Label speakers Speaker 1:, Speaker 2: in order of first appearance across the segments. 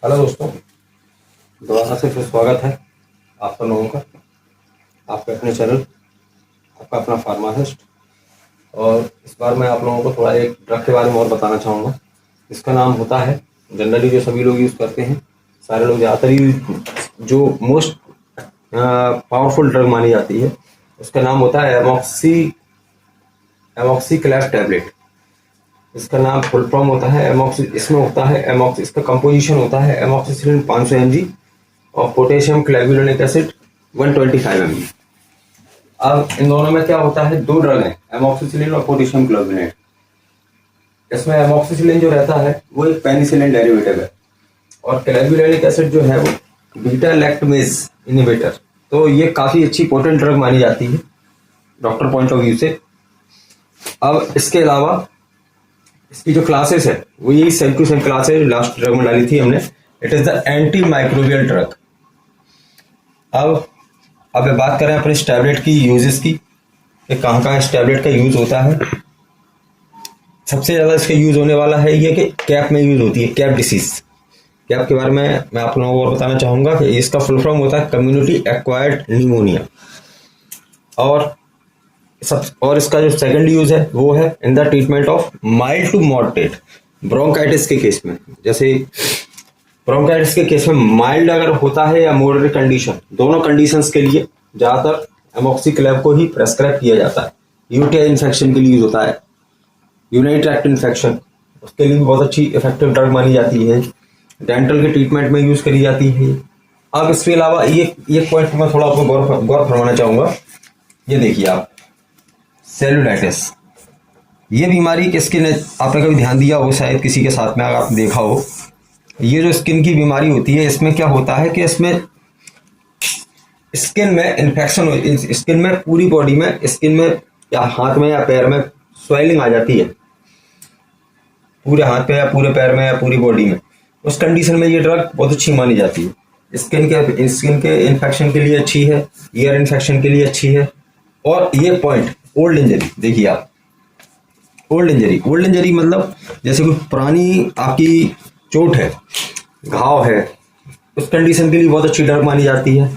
Speaker 1: Hello दोस्तों, दोबारा से फिर स्वागत है आप सब लोगों का आपके अपने चैनल, आपका अपना फार्मासिस्ट। और इस बार मैं आप लोगों को थोड़ा एक ड्रग के बारे में और बताना चाहूँगा। इसका नाम होता है, जनरली जो सभी लोग यूज़ करते हैं, सारे लोग ज़्यादातर ही जो मोस्ट पावरफुल ड्रग मानी जाती है, उसका नाम होता है एमॉक्सिक्लैव टैबलेट। इसका नाम फुल फॉर्म होता है इसमें होता है एमॉक्स, इसका कंपोजिशन होता है एमॉक्सिसिलिन 500 mg और पोटेशियम क्लेवुलोनिक एसिड 125 mg। अब इन दोनों में क्या होता है, दो ड्रग हैं, एमॉक्सिसिलिन और पोटेशियम क्लेवुलोनेट। इसमें एमॉक्सिसिलिन जो रहता है वो एक पेनिसिलिन डेरिवेटिव है और क्लेवुलोनिक एसिड जो है वो बीटा लैक्टमेज इनहिबिटर। तो ये काफ़ी अच्छी पोटेंट ड्रग मानी जाती है डॉक्टर पॉइंट ऑफ व्यू से। अब इसके अलावा इसकी जो क्लासेस है वो यही सेम टू सेम क्लास है, लास्ट ड्रग में डाली थी हमने। It is the anti microbial drug. अब बात करें अपने इस टैबलेट की यूजेस की, कहाँ कहाँ इस टैबलेट का यूज होता है। सबसे ज़्यादा इसका यूज होने वाला है ये कि कैप में यूज होती है, कैप डिसीज। कैप के बारे में मैं आप लोगों को और बताना चाहूँगा कि इसका फुल फॉर्म होता है कम्युनिटी एक्वायर्ड निमोनिया। और इसका जो सेकंड यूज है वो है in the treatment of mild to moderate bronchitis के केस में। जैसे ब्रोंकाइटिस के केस में माइल्ड अगर होता है या मॉडरेट कंडीशन, दोनों कंडीशंस के लिए ज़्यादातर एमॉक्सिक्लैव को ही प्रेस्क्राइब किया जाता है। यूटीआई इन्फेक्शन के लिए यूज होता है, यूरिनरी ट्रैक्ट इन्फेक्शन, उसके लिए भी बहुत अच्छी इफेक्टिव ड्रग मानी जाती है। डेंटल के ट्रीटमेंट में यूज करी जाती है। अब इसके अलावा ये पॉइंट मैं थोड़ा आपको गौर फरमाना चाहूँगा। ये देखिए आप, सेलुलाइटिस, ये बीमारी किसकी ने आपने कभी ध्यान दिया हो, शायद किसी के साथ में अगर आपने देखा हो। ये जो स्किन की बीमारी होती है, इसमें क्या होता है कि इसमें स्किन में इन्फेक्शन हो, स्किन में पूरी बॉडी में, स्किन में या हाथ में या पैर में स्वेलिंग आ जाती है, पूरे हाथ पे या पूरे पैर में या पूरी बॉडी में। उस कंडीशन में ये ड्रग बहुत अच्छी मानी जाती है। स्किन के इन्फेक्शन के लिए अच्छी है, ईयर इन्फेक्शन के लिए अच्छी है। और ये पॉइंट ओल्ड इंजरी, देखिए आप, ओल्ड इंजरी मतलब जैसे कोई पुरानी आपकी चोट है, घाव है, उस कंडीशन के लिए बहुत अच्छी ड्रग मानी जाती है।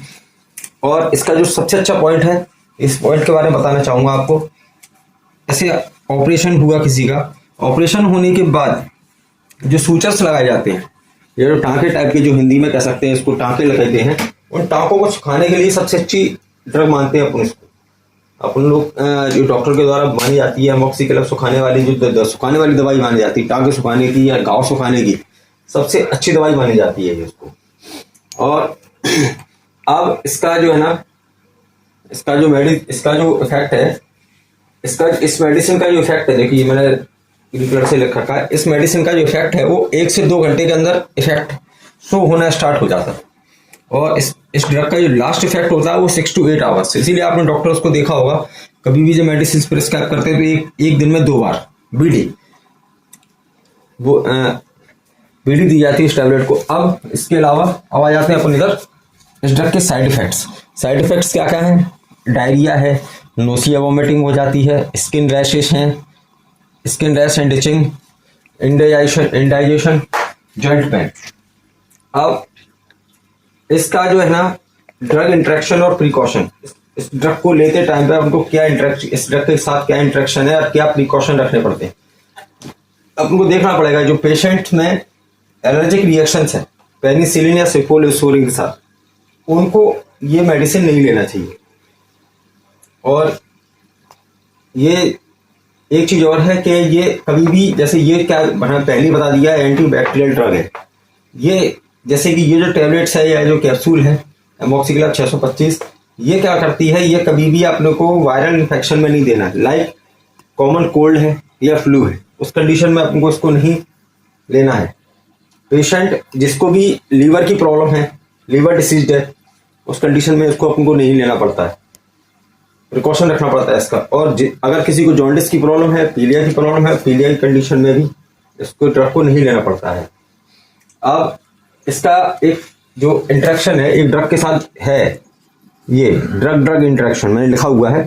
Speaker 1: और इसका जो सबसे अच्छा पॉइंट है, इस पॉइंट के बारे में बताना चाहूँगा आपको। ऐसे ऑपरेशन हुआ किसी का, ऑपरेशन होने के बाद जो सूचर्स लगाए जाते हैं, ये जो टाँके टाइप के, जो हिंदी में कह सकते हैं इसको टाँके लगाते हैं, उन टाँकों को सुखाने के लिए सबसे अच्छी ड्रग मानते हैं अपन लोग। जो डॉक्टर के द्वारा मानी जाती है एमॉक्सिक्लैव सुखाने वाली, जो सुखाने वाली दवाई मानी जाती है, टाँके सुखाने की या घाव सुखाने की सबसे अच्छी दवाई मानी जाती है इसको। और अब इसका जो है ना, इसका जो इफेक्ट है, इस मेडिसिन का जो इफेक्ट है, देखिए मैंने ग्रीन कलर से लिख रखा है, इस मेडिसिन का जो इफेक्ट है वो 1 से 2 घंटे के अंदर इफेक्ट शो होना स्टार्ट हो जाता है। और इस ड्रग का जो लास्ट इफेक्ट होता है वो 6 to 8 आवर्स। इसीलिए आपने डॉक्टर्स को देखा होगा, कभी भी जो मेडिसिन प्रिस्क्राइब करते हैं तो एक दिन में 2 बार बीडी दी जाती है इस टैबलेट को। अब इसके अलावा अब आ जाते हैं अपन इधर इस ड्रग के साइड इफेक्ट्स क्या क्या हैं। डायरिया है, नोसिया वॉमिटिंग हो जाती है, स्किन रैशेस हैं, skin rash and itching, indigestion, joint pain. अब इसका जो है ना ड्रग इंटरेक्शन और प्रिकॉशन, इस ड्रग को लेते टाइम पे उनको क्या इस ड्रग के साथ क्या इंटरेक्शन है और क्या प्रिकॉशन रखने पड़ते हैं, उनको देखना पड़ेगा। जो पेशेंट में एलर्जिक रिएक्शंस है पेनिसिलिन या सेफोलोस्पोरिन के साथ, उनको ये मेडिसिन नहीं लेना चाहिए। और ये एक चीज और है कि ये कभी भी, जैसे ये क्या मैंने पहले बता दिया, एंटीबैक्टीरियल ड्रग है ये। जैसे कि ये जो टैबलेट्स है या जो कैप्सूल है एमॉक्सिक्लैव 625, ये क्या करती है, ये कभी भी अपने को वायरल इन्फेक्शन में नहीं देना है। लाइक कॉमन कोल्ड है या फ्लू है, उस कंडीशन में अपने को इसको नहीं लेना है। पेशेंट जिसको भी लीवर की प्रॉब्लम है, लीवर डिसीज है, उस कंडीशन में इसको अपन को नहीं लेना पड़ता है, प्रिकॉशन रखना पड़ता है इसका। और अगर किसी को जॉन्डिस की प्रॉब्लम है, पीलिया की प्रॉब्लम है, पीलिया की कंडीशन में भी इसको ड्रग को नहीं लेना पड़ता है। अब इसका एक जो इंटरेक्शन है एक ड्रग के साथ है, ये ड्रग इंटरेक्शन मैंने लिखा हुआ है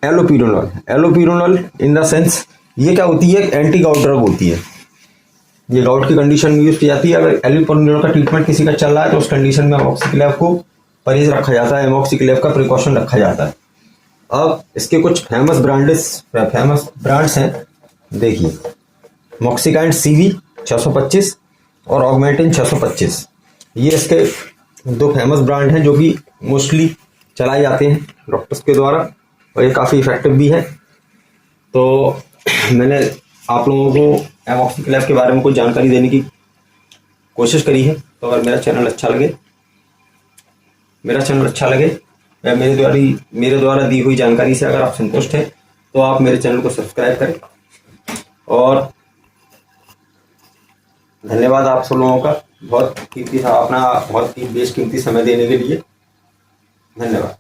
Speaker 1: एलोपिरोनल इन द सेंस, ये क्या होती है, एंटी गाउट ड्रग होती है। ये गाउट की कंडीशन में यूज की जाती है। अगर एल्यूपोरिनोल का ट्रीटमेंट किसी का चल रहा है तो उस कंडीशन में अमोक्सिक्लेव को परहेज रखा जाता है, अमोक्सिक्लेव का प्रिकॉशन रखा जाता है। अब इसके कुछ फेमस ब्रांड्स हैं, देखिए मॉक्सिकाइंड CV 625 और ऑगमेंटिन 625, ये इसके दो फेमस ब्रांड हैं जो कि मोस्टली चलाए जाते हैं डॉक्टर्स के द्वारा, और ये काफ़ी इफेक्टिव भी है। तो मैंने आप लोगों को अमोक्सिक्लेव के बारे में कुछ जानकारी देने की कोशिश करी है। तो अगर मेरा चैनल अच्छा लगे या मेरे द्वारा दी हुई जानकारी से अगर आप संतुष्ट हैं तो आप मेरे चैनल को सब्सक्राइब करें। और धन्यवाद आप सब लोगों का, बहुत कीमती समय देने के लिए धन्यवाद।